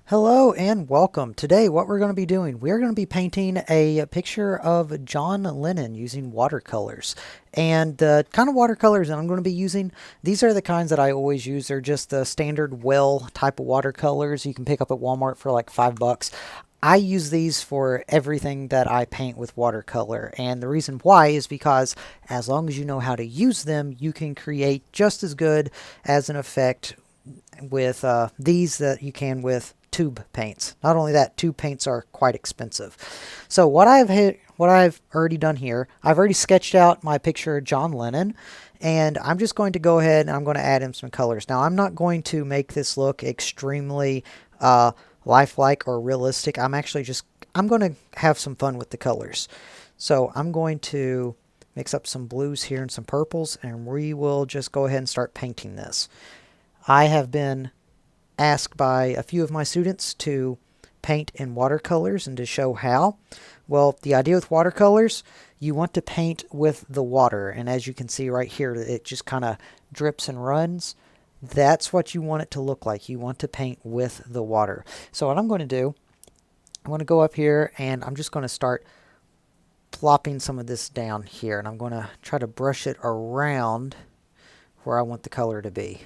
Hello and welcome. Today what we're going to be doing, we're going to be painting a picture of John Lennon using watercolors. And the kind of watercolors that I'm going to be using, these are the kinds that I always use. They're just the standard well type of watercolors you can pick up at Walmart for like $5. I use these for everything that I paint with watercolor, and the reason why is because as long as you know how to use them, you can create just as good as an effect with these that you can with tube paints. Not only that, tube paints are quite expensive. So what I've already done here, I've already sketched out my picture of John Lennon, and I'm just going to go ahead and I'm going to add in some colors. Now I'm not going to make this look extremely lifelike or realistic. I'm going to have some fun with the colors. So I'm going to mix up some blues here and some purples, and we will just go ahead and start painting this. I have been asked by a few of my students to paint in watercolors and to show how. Well, the idea with watercolors, you want to paint with the water, and as you can see right here, it just kind of drips and runs. That's what you want it to look like. You want to paint with the water. So what I'm going to do, I'm going to go up here and I'm just going to start plopping some of this down here, and I'm going to try to brush it around where I want the color to be.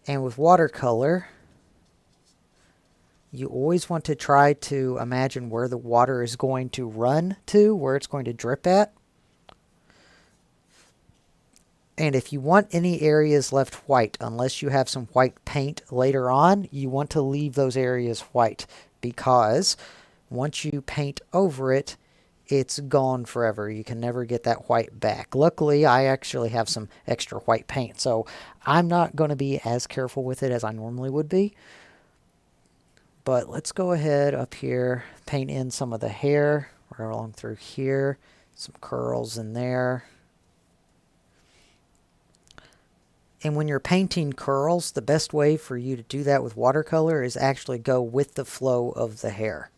And with watercolor, you always want to try to imagine where the water is going to run to, where it's going to drip at. And if you want any areas left white, unless you have some white paint later on, you want to leave those areas white, because once you paint over it, it's gone forever. You can never get that white back. Luckily, I actually have some extra white paint, so I'm not going to be as careful with it as I normally would be. But let's go ahead up here, paint in some of the hair right along through here, some curls in there. And when you're painting curls, the best way for you to do that with watercolor is actually go with the flow of the hair.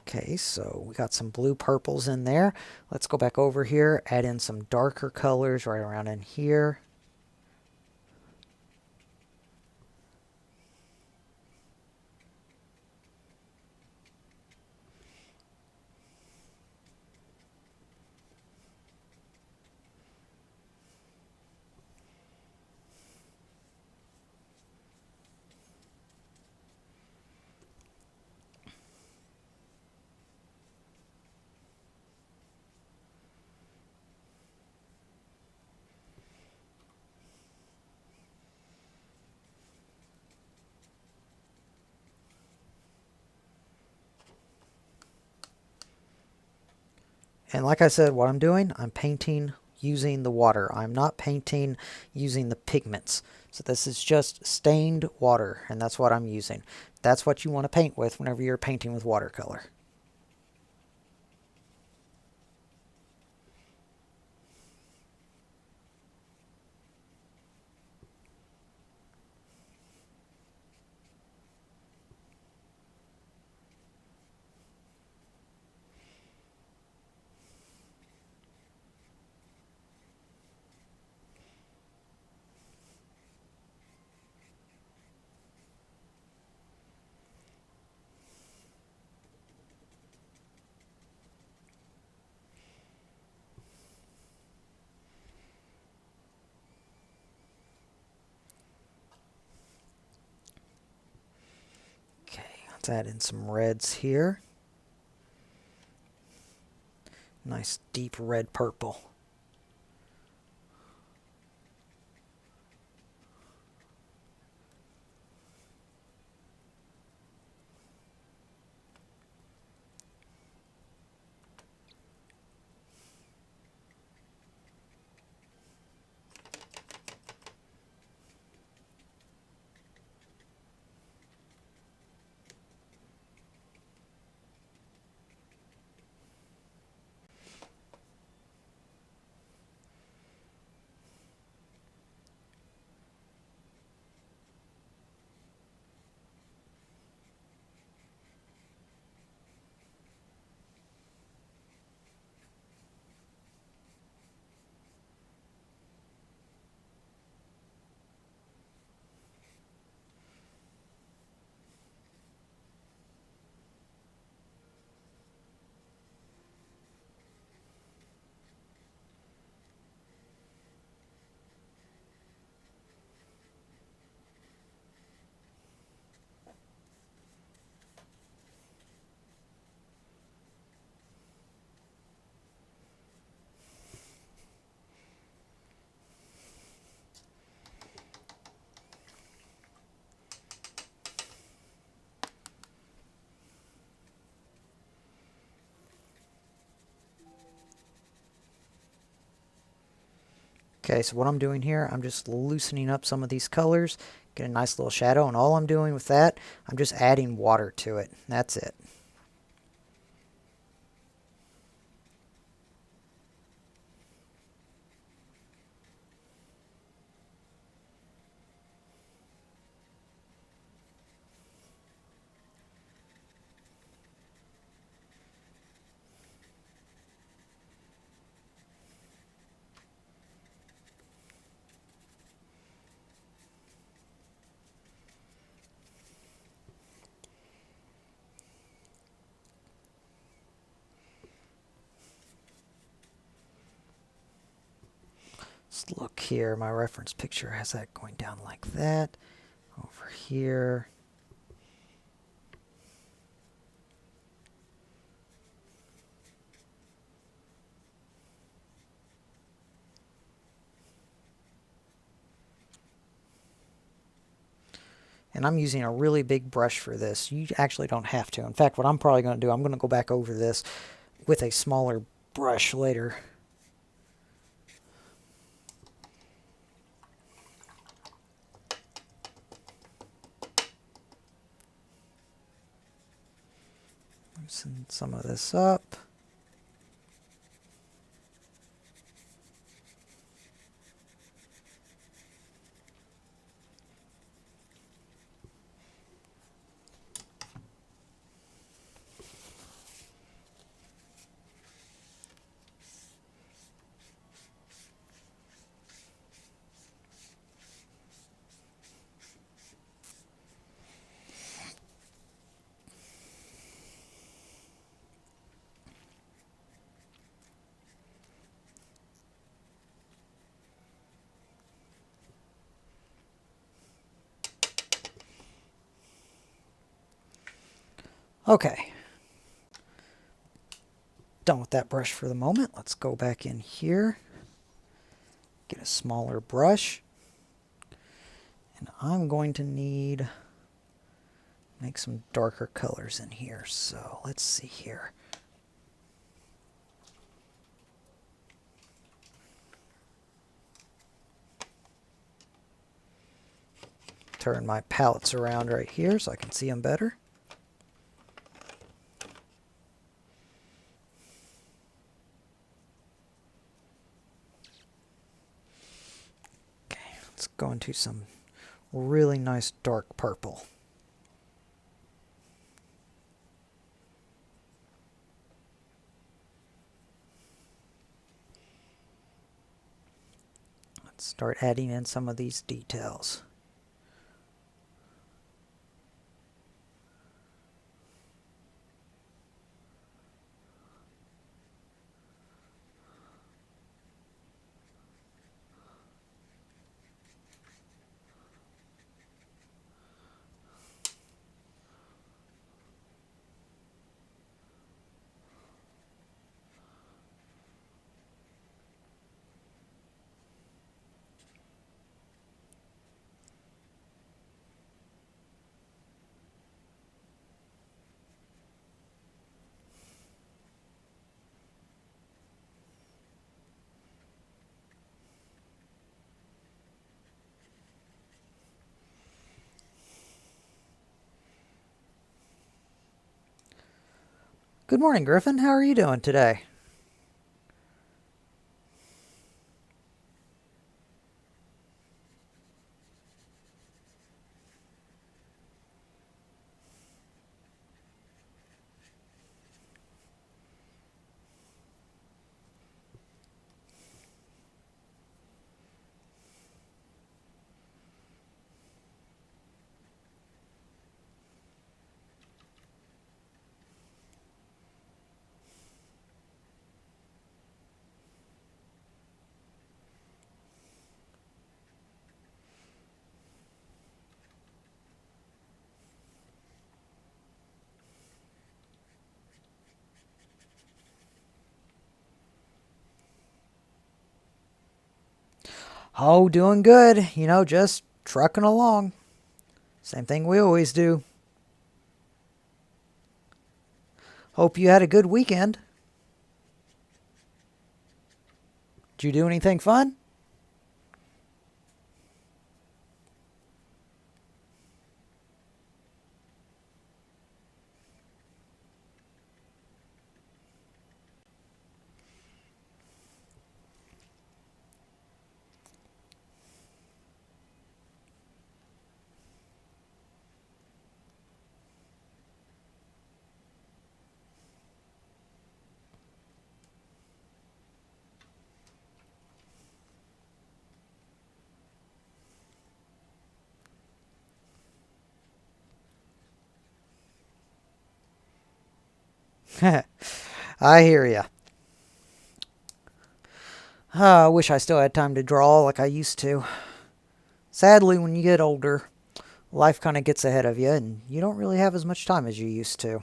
Okay, so we got some blue purples in there. Let's go back over here, add in some darker colors right around in here. And like I said, what I'm doing, I'm painting using the water. I'm not painting using the pigments. So this is just stained water, and that's what I'm using. That's what you want to paint with whenever you're painting with watercolor. Okay, let's add in some reds here. Nice deep red purple. Okay, so what I'm doing here, I'm just loosening up some of these colors, get a nice little shadow, and all I'm doing with that, I'm just adding water to it. That's it. Let's look here. My reference picture has that going down like that. Over here. And I'm using a really big brush for this. You actually don't have to. In fact, what I'm probably going to do, I'm going to go back over this with a smaller brush later. Loosen some of this up. Okay. Done with that brush for the moment. Let's go back in here. Get a smaller brush. And I'm going to make some darker colors in here. So let's see here. Turn my palettes around right here so I can see them better. Okay, let's go into some really nice dark purple. Let's start adding in some of these details. Good morning, Griffin. How are you doing today? Oh, doing good. You know, just trucking along. Same thing we always do. Hope you had a good weekend. Did you do anything fun? I hear ya. I wish I still had time to draw like I used to. Sadly, when you get older, life kind of gets ahead of you and you don't really have as much time as you used to.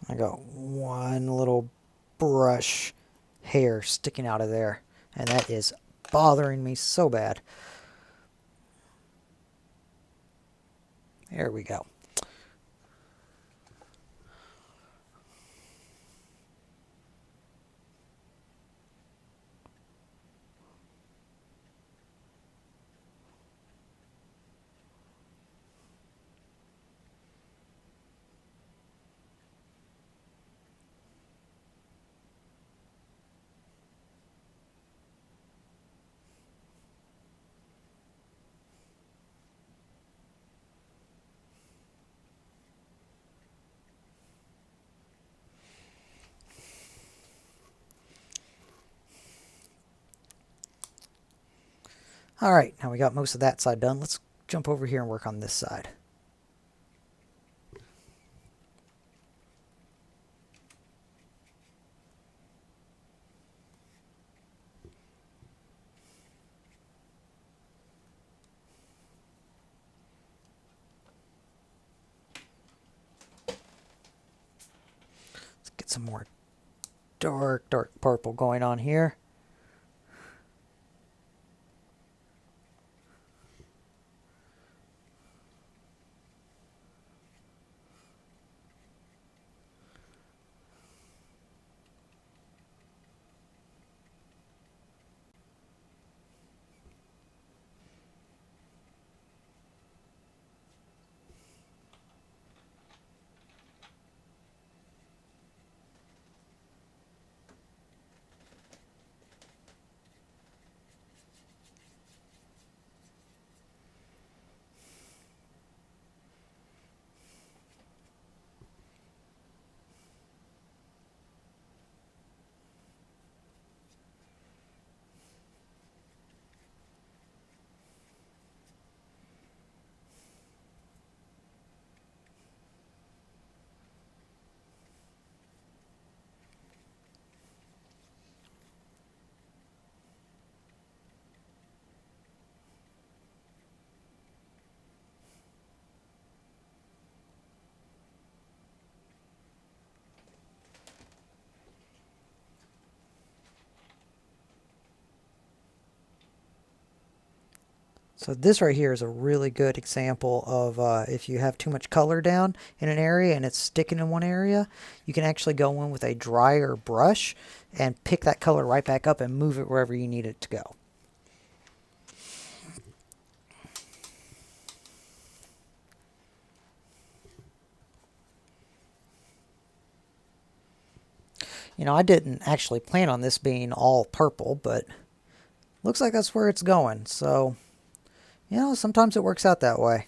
I got one little brush hair sticking out of there, and that is bothering me so bad. There we go. All right, now we got most of that side done. Let's jump over here and work on this side. Let's get some more dark purple going on here. So this right here is a really good example of if you have too much color down in an area and it's sticking in one area, you can actually go in with a drier brush and pick that color right back up and move it wherever you need it to go. You know, I didn't actually plan on this being all purple, but looks like that's where it's going. So, you know, sometimes it works out that way.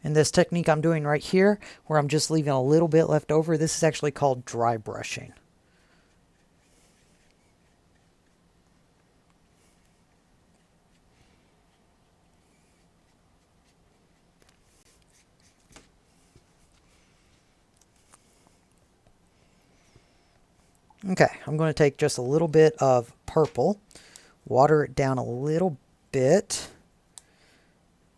And this technique I'm doing right here, where I'm just leaving a little bit left over, this is actually called dry brushing. Okay, I'm going to take just a little bit of purple, water it down a little bit,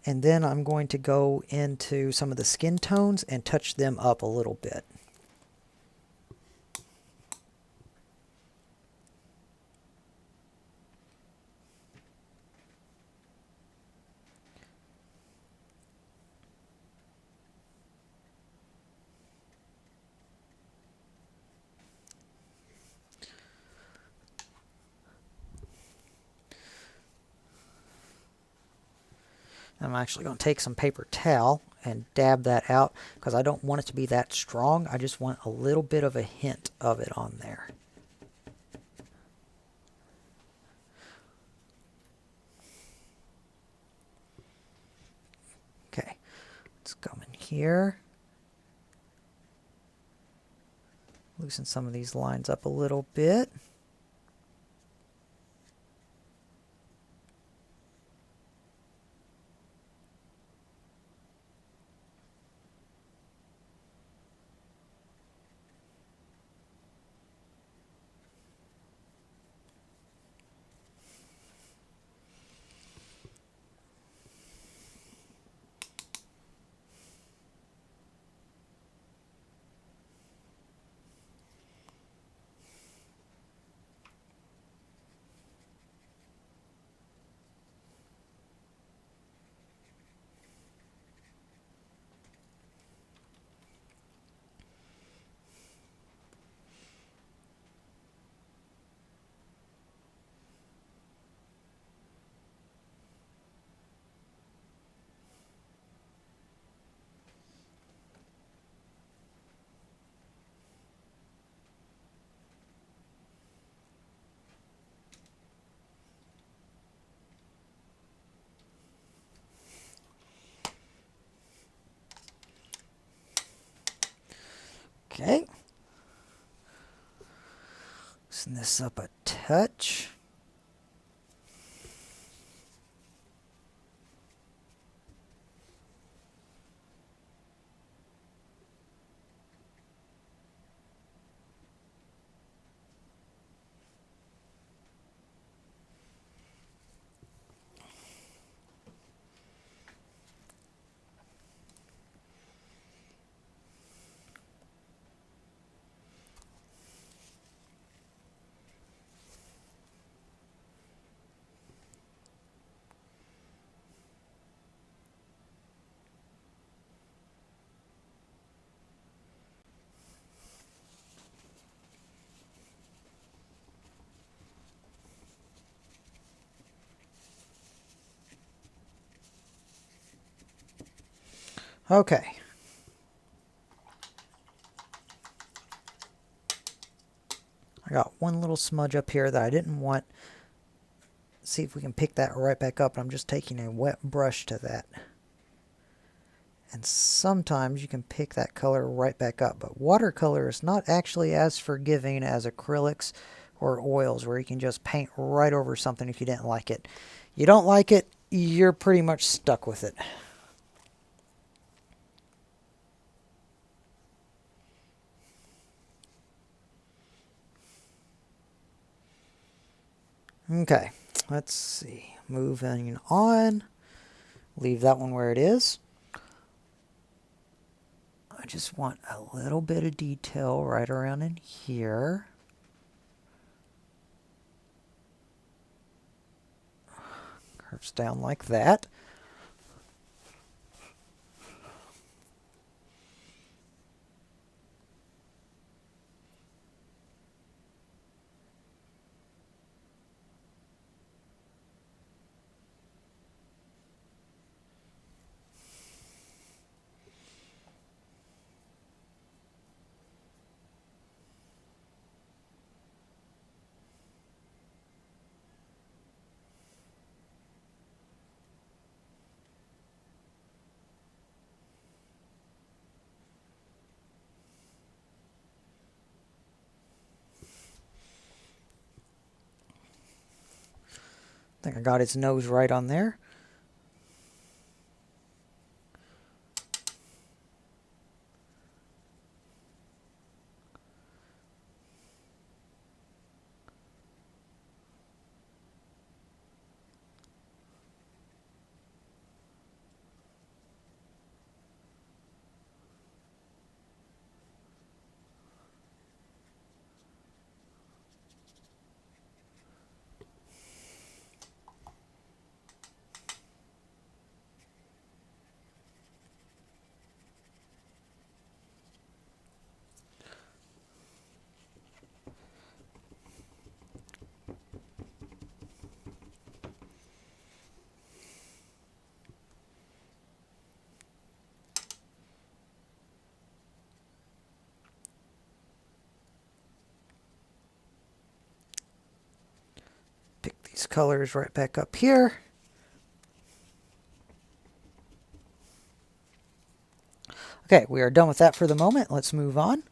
and then I'm going to go into some of the skin tones and touch them up a little bit. I'm actually going to take some paper towel and dab that out because I don't want it to be that strong. I just want a little bit of a hint of it on there. Okay, let's come in here. Loosen some of these lines up a little bit. Okay. Loosen this up a touch. Okay. I got one little smudge up here that I didn't want. See if we can pick that right back up. I'm just taking a wet brush to that. And sometimes you can pick that color right back up. But watercolor is not actually as forgiving as acrylics or oils where you can just paint right over something if you didn't like it. You don't like it, you're pretty much stuck with it. Okay, let's see. Moving on. Leave that one where it is. I just want a little bit of detail right around in here. Curves down like that. think I got his nose right on there. Pick these colors right back up here. Okay, we are done with that for the moment. Let's move on.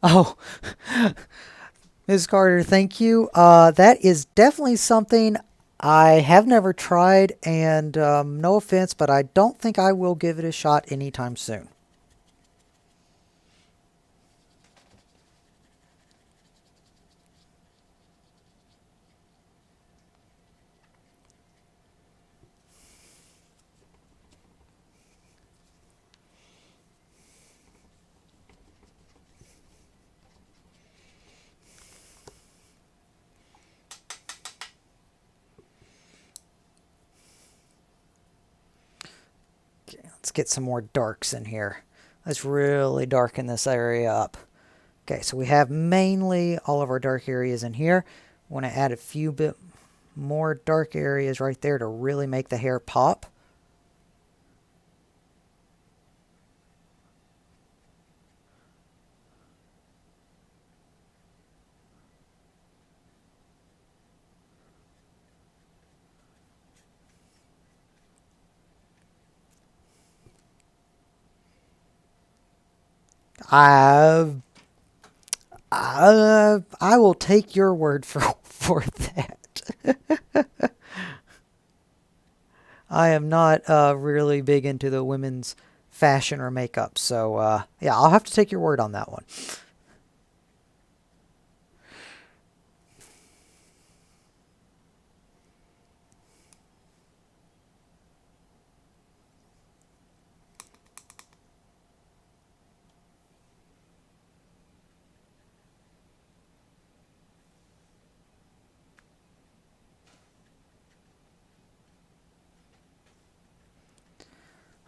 Oh, Ms. Carter, thank you. That is definitely something I have never tried, and no offense, but I don't think I will give it a shot anytime soon. Let's get some more darks in here. Let's really darken this area up. Okay, so we have mainly all of our dark areas in here. Want to add a few bit more dark areas right there to really make the hair pop. I will take your word for that. I am not really big into the women's fashion or makeup, so yeah, I'll have to take your word on that one.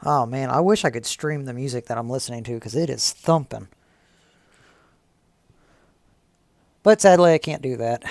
Oh man, I wish I could stream the music that I'm listening to because it is thumping. But sadly, I can't do that.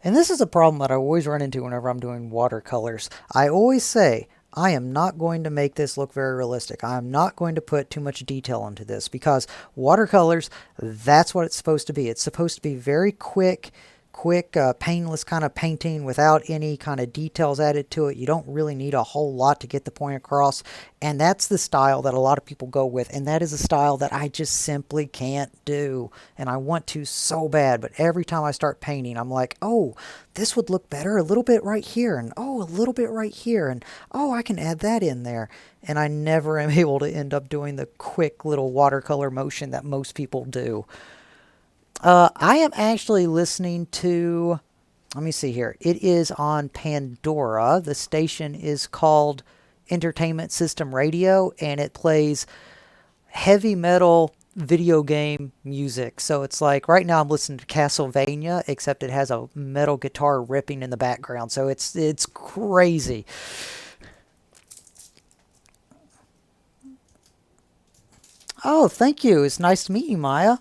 And this is a problem that I always run into whenever I'm doing watercolors. I always say, I am not going to make this look very realistic. I'm not going to put too much detail into this because watercolors, that's what it's supposed to be. It's supposed to be very quick, painless kind of painting without any kind of details added to it. You don't really need a whole lot to get the point across. And that's the style that a lot of people go with. And that is a style that I just simply can't do. And I want to so bad. But every time I start painting, I'm like, oh, this would look better a little bit right here. And oh, a little bit right here. And oh, I can add that in there. And I never am able to end up doing the quick little watercolor motion that most people do. I am actually listening to, let me see here. It is on Pandora. The station is called Entertainment System Radio, and it plays heavy metal video game music. So it's like right now I'm listening to Castlevania, except it has a metal guitar ripping in the background. So it's crazy. Oh, thank you. It's nice to meet you, Maya.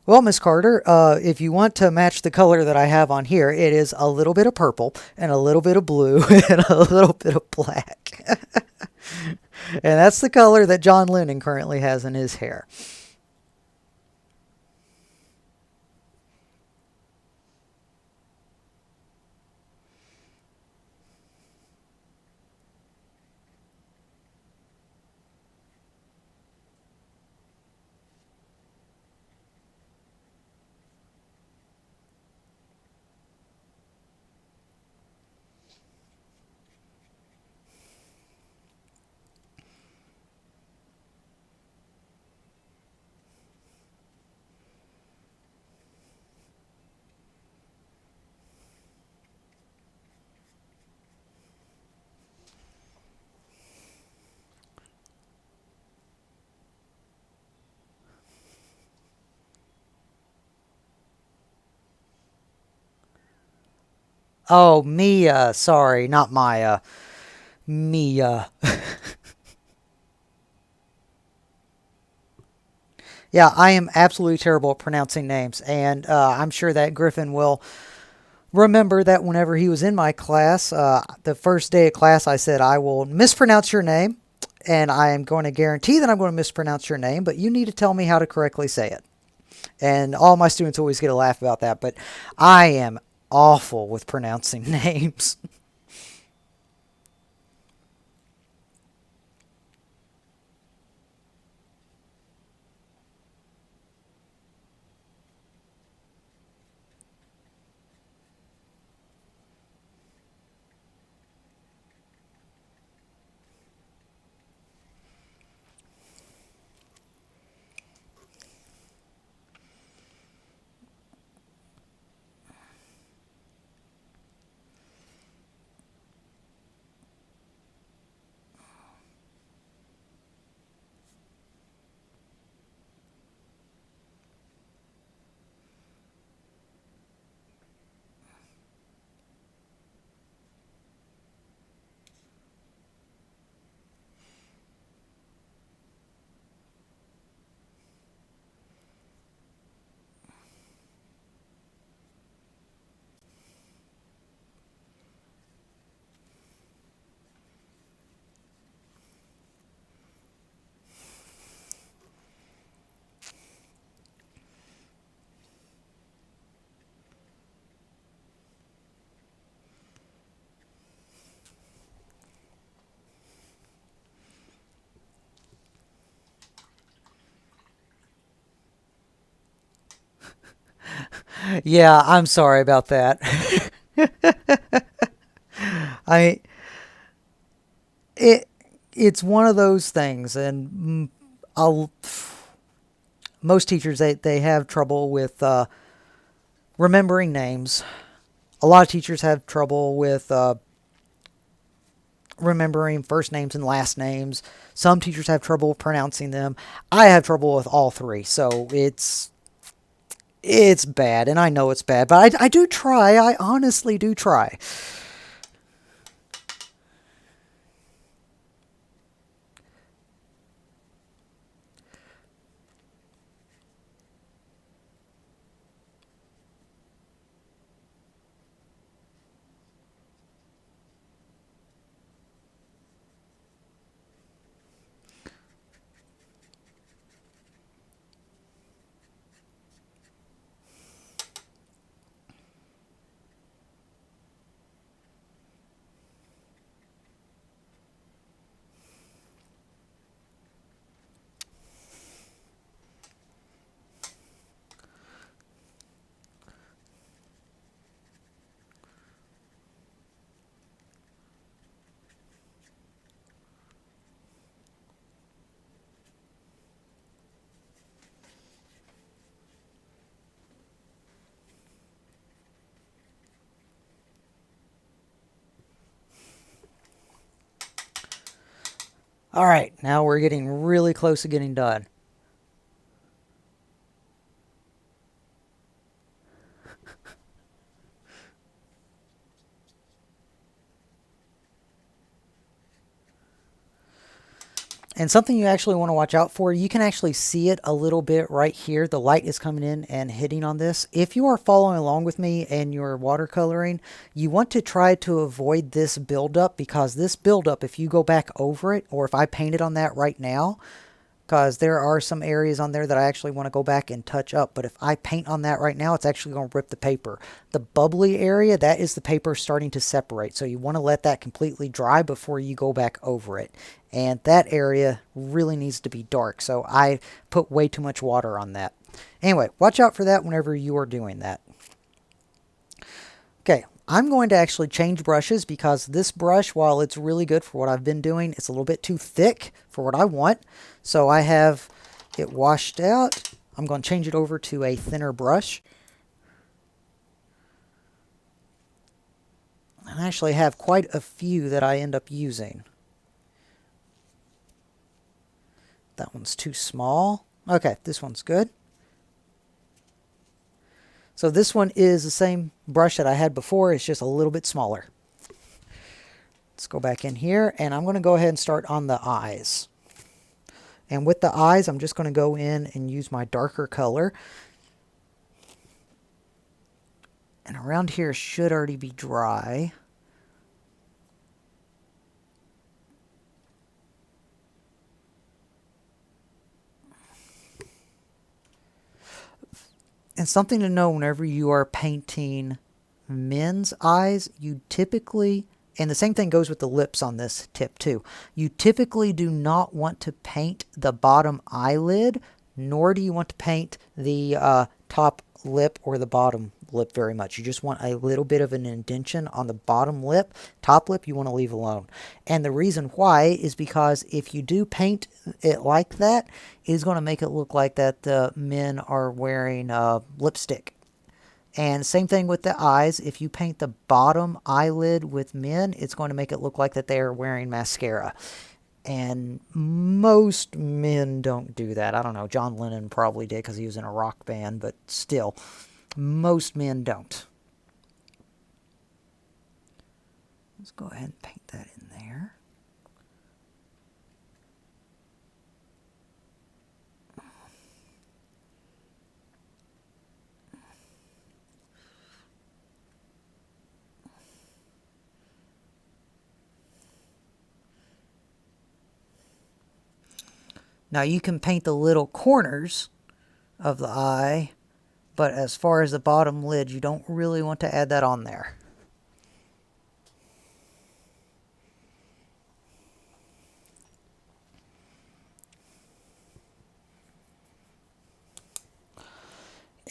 Well, Miss Carter, if you want to match the color that I have on here, it is a little bit of purple and a little bit of blue and a little bit of black. And that's the color that John Lennon currently has in his hair. Oh, Mia. Sorry, not Maya. Mia. Yeah, I am absolutely terrible at pronouncing names, and I'm sure that Griffin will remember that whenever he was in my class, the first day of class, I said, I will mispronounce your name, and I am going to guarantee that I'm going to mispronounce your name, but you need to tell me how to correctly say it. And all my students always get a laugh about that, but I am awful with pronouncing names. Yeah, I'm sorry about that. I it it's one of those things, and I'll most teachers they have trouble with remembering names. A lot of teachers have trouble with remembering first names and last names. Some teachers have trouble pronouncing them. I have trouble with all three, so it's bad, and I know it's bad, but I do try. I honestly do try. All right, now we're getting really close to getting done. And something you actually want to watch out for, you can actually see it a little bit right here. The light is coming in and hitting on this. If you are following along with me and you're watercoloring, you want to try to avoid this buildup, because this buildup, if you go back over it, or if I painted on that right now, because there are some areas on there that I actually want to go back and touch up. But if I paint on that right now, it's actually going to rip the paper. The bubbly area, that is the paper starting to separate. So you want to let that completely dry before you go back over it. And that area really needs to be dark. So I put way too much water on that. Anyway, watch out for that whenever you are doing that. Okay, I'm going to actually change brushes, because this brush, while it's really good for what I've been doing, it's a little bit too thick for what I want. So I have it washed out. I'm going to change it over to a thinner brush. I actually have quite a few that I end up using. That one's too small. Okay, this one's good. So this one is the same brush that I had before. It's just a little bit smaller. Let's go back in here, and I'm going to go ahead and start on the eyes. And with the eyes, I'm just going to go in and use my darker color. And around here should already be dry. And something to know whenever you are painting men's eyes, you typically, and the same thing goes with the lips on this tip too, you typically do not want to paint the bottom eyelid, nor do you want to paint the top lip or the bottom lip very much. You just want a little bit of an indentation on the bottom lip. Top lip you want to leave alone. And the reason why is because if you do paint it like that, it is going to make it look like that the men are wearing lipstick. And same thing with the eyes. If you paint the bottom eyelid with men, it's going to make it look like that they are wearing mascara. And most men don't do that. I don't know. John Lennon probably did because he was in a rock band, but still, most men don't. Let's go ahead and paint that in there. Now you can paint the little corners of the eye, but as far as the bottom lid, you don't really want to add that on there.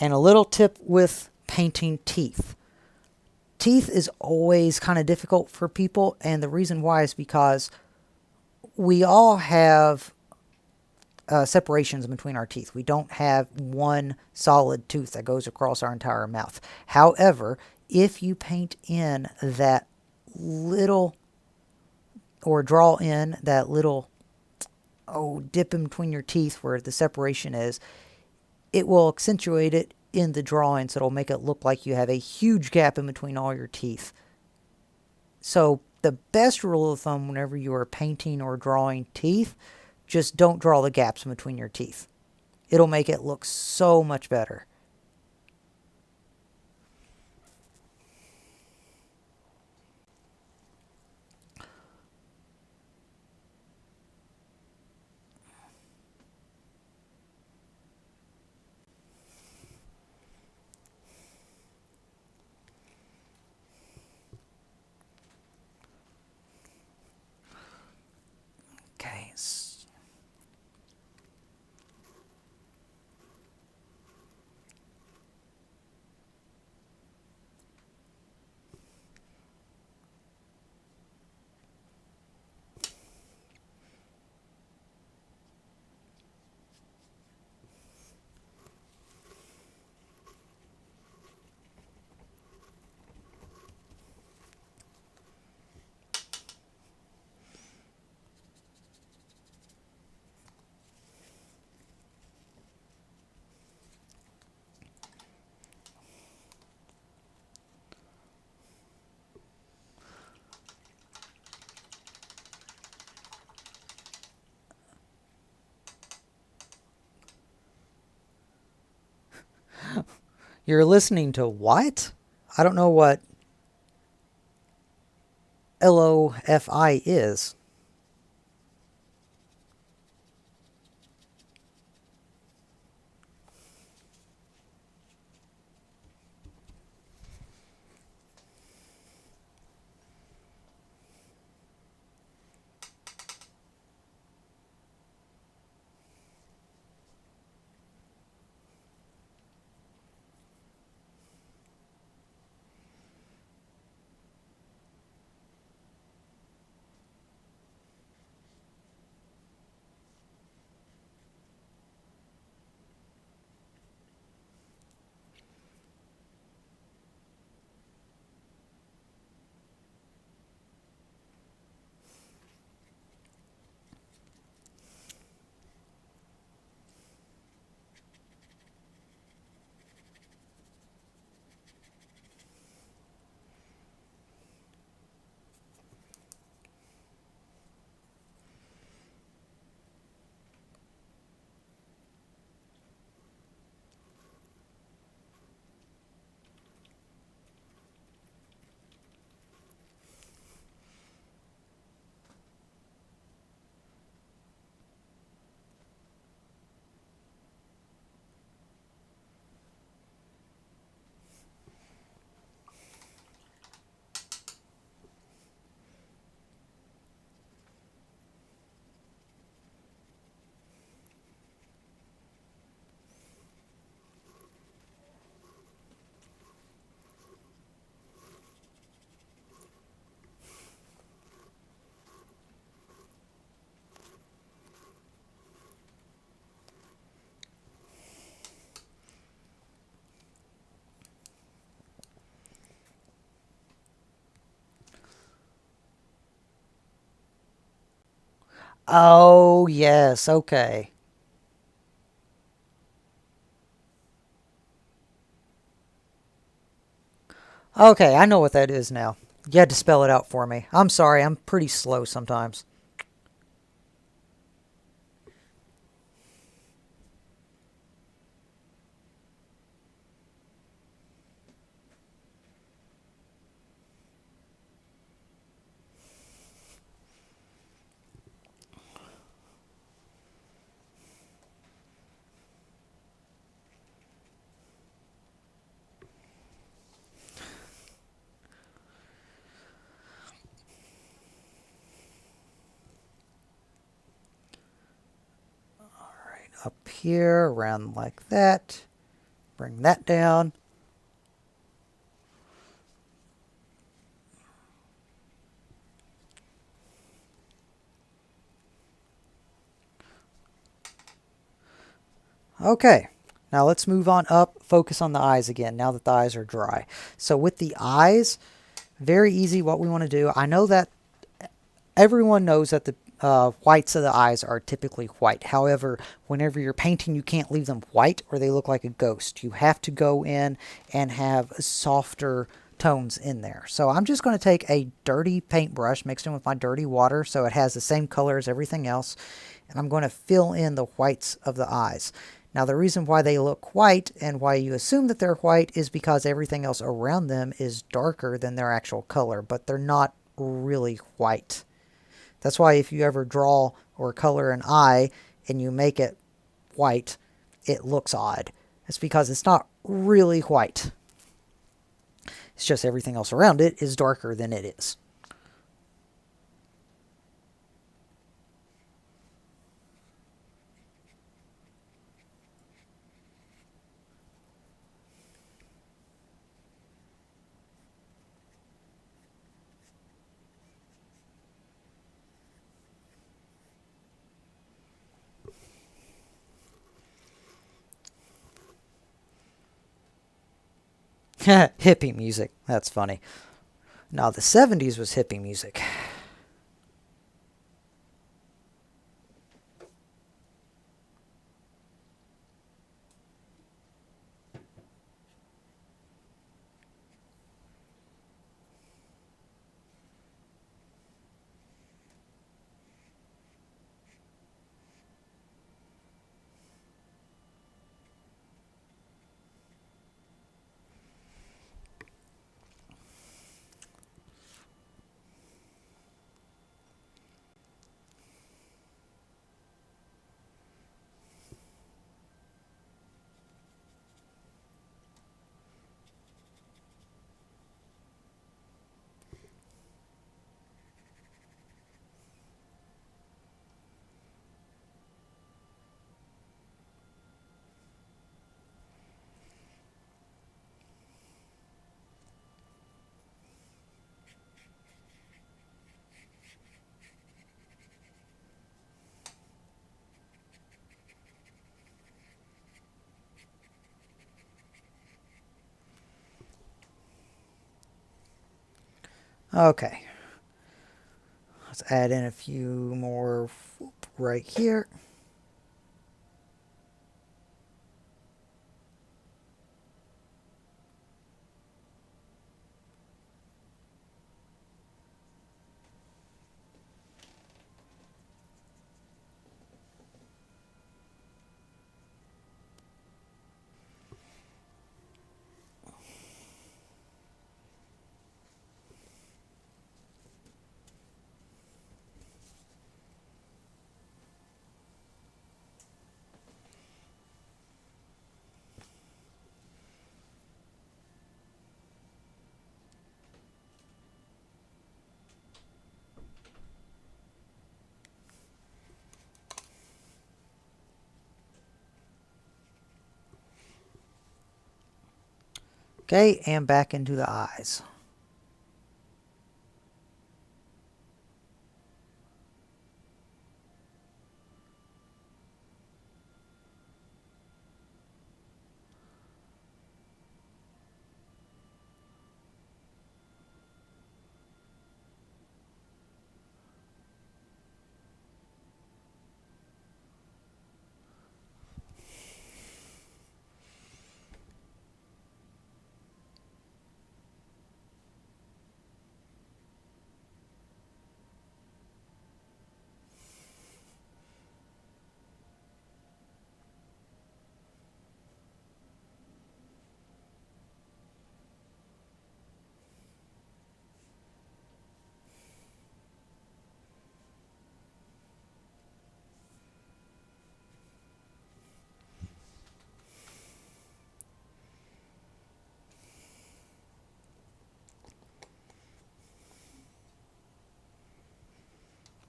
And a little tip with painting teeth. Teeth is always kind of difficult for people, and the reason why is because we all have separations between our teeth. We don't have one solid tooth that goes across our entire mouth. However, if you paint in that little, or draw in that little dip in between your teeth where the separation is, it will accentuate it in the drawing, so it'll make it look like you have a huge gap in between all your teeth. So the best rule of thumb whenever you are painting or drawing teeth, just don't draw the gaps in between your teeth. It'll make it look so much better. Okay. You're listening to what? I don't know what LOFI is. Oh, yes, okay. Okay, I know what that is now. You had to spell it out for me. I'm sorry, I'm pretty slow sometimes. Right up here, around like that. Bring that down. Okay, now let's move on up, focus on the eyes again, now that the eyes are dry. So with the eyes, very easy what we want to do. I know that everyone knows that the whites of the eyes are typically white. However, whenever you're painting, you can't leave them white or they look like a ghost. You have to go in and have softer tones in there. So I'm just going to take a dirty paintbrush mixed in with my dirty water so it has the same color as everything else. And I'm going to fill in the whites of the eyes. Now, the reason why they look white and why you assume that they're white is because everything else around them is darker than their actual color, but they're not really white. That's why if you ever draw or color an eye and you make it white, it looks odd. It's because it's not really white. It's just everything else around it is darker than it is. Hippie music. That's funny. Now, the 70s was hippie music. Okay, let's add in a few more right here. Okay, and back into the eyes.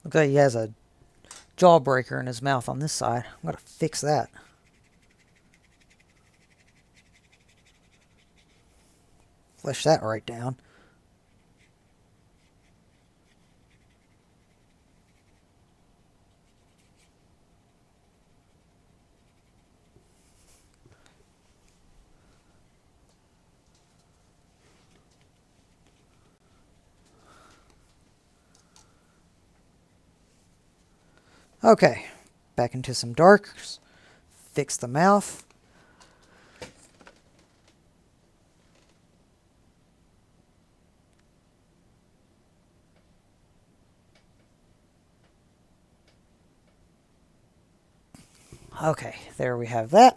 Looks like he has a jawbreaker in his mouth on this side. I'm going to fix that. Flesh that right down. Okay, back into some darks. Fix the mouth. Okay, there we have that.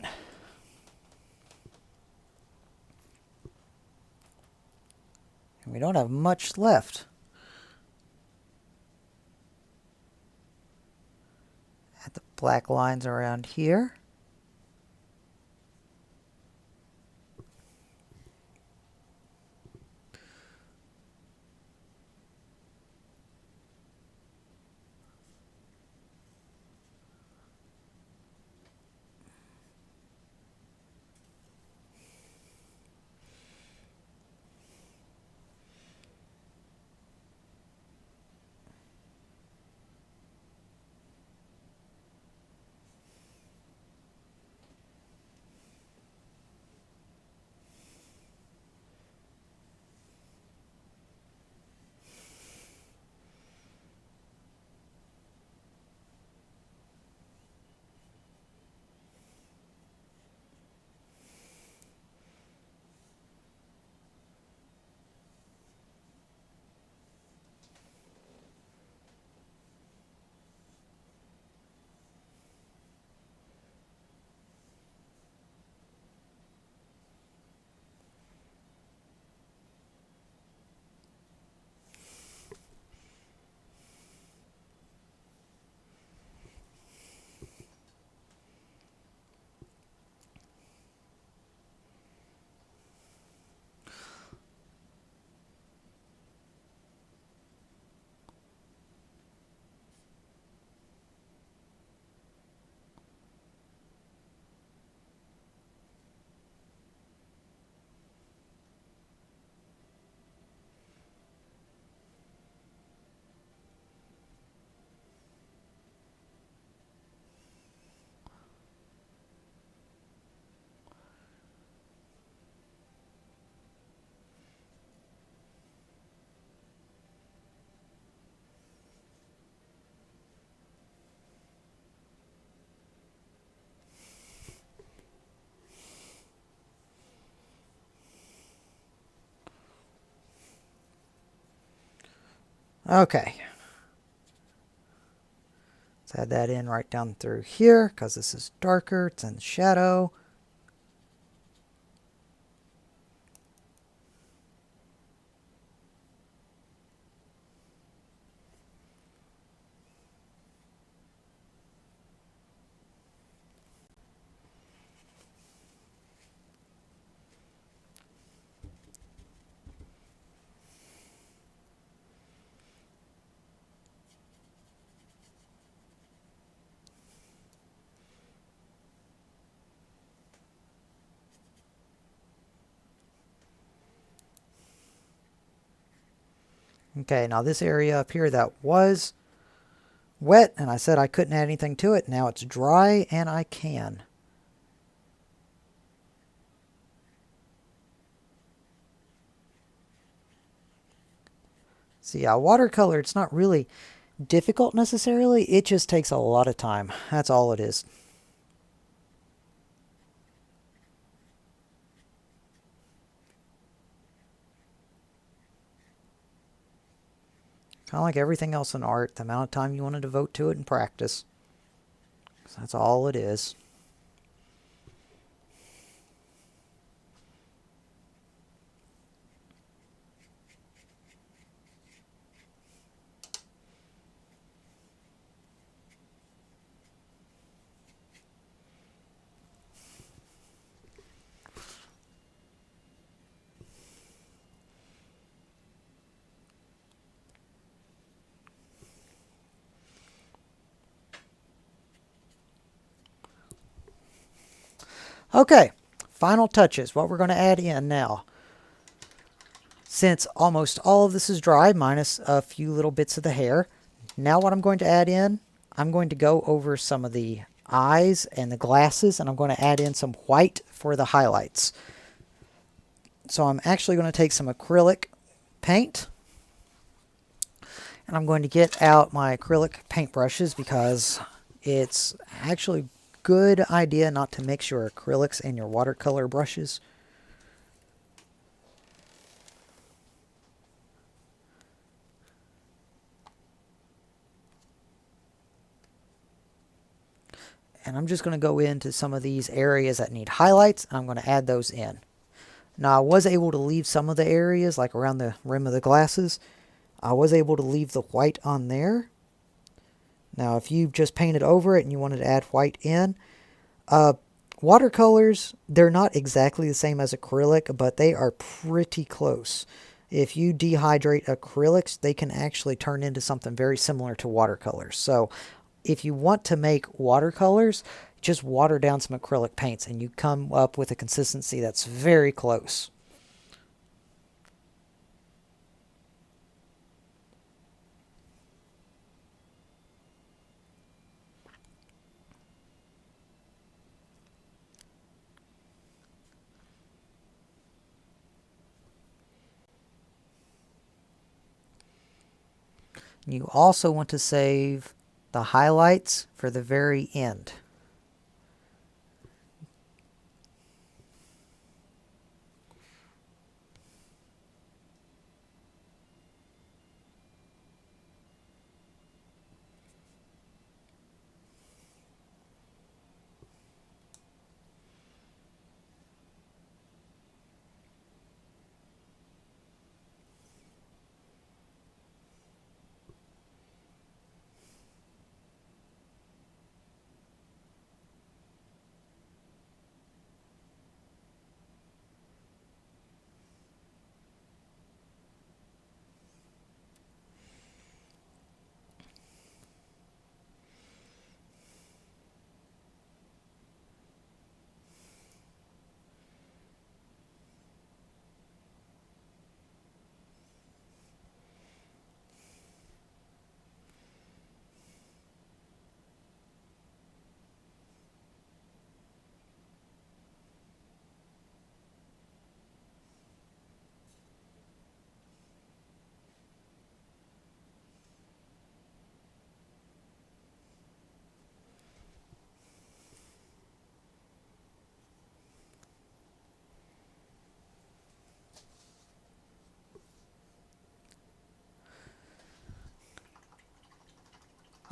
And we don't have much left. Add the black lines around here. Okay. Let's add that in right down through here because this is darker. It's in the shadow. Okay, now this area up here that was wet and I said I couldn't add anything to it. Now it's dry and I can. See, watercolor, it's not really difficult necessarily. It just takes a lot of time. That's all it is. Kind of like everything else in art, the amount of time you want to devote to it and practice. So that's all it is. Okay, final touches. What we're going to add in now. Since almost all of this is dry, minus a few little bits of the hair, now what I'm going to add in, I'm going to go over some of the eyes and the glasses, and I'm going to add in some white for the highlights. So I'm actually going to take some acrylic paint, and I'm going to get out my acrylic paint brushes because it's actually a good idea not to mix your acrylics and your watercolor brushes. And I'm just going to go into some of these areas that need highlights, and I'm going to add those in. Now, I was able to leave some of the areas, like around the rim of the glasses. I was able to leave the white on there. Now, if you just painted over it and you wanted to add white in, watercolors, they're not exactly the same as acrylic, but they are pretty close. If you dehydrate acrylics, they can actually turn into something very similar to watercolors. So if you want to make watercolors, just water down some acrylic paints and you come up with a consistency that's very close. You also want to save the highlights for the very end.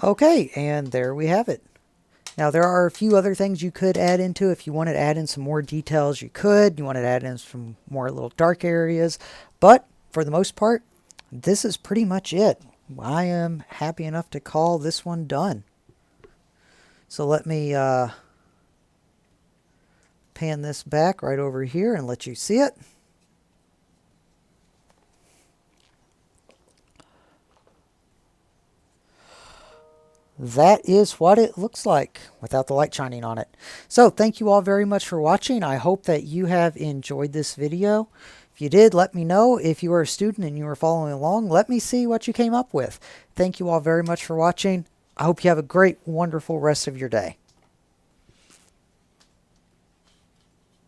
Okay, and there we have it. Now there are a few other things you could add into. If you wanted to add in some more details, you could. You wanted to add in some more little dark areas. But for the most part, this is pretty much it. I am happy enough to call this one done. So let me pan this back right over here and let you see it. That is what it looks like without the light shining on it. So thank you all very much for watching. I hope that you have enjoyed this video. If you did, let me know. If you are a student and you are following along, let me see what you came up with. Thank you all very much for watching. I hope you have a great, wonderful rest of your day.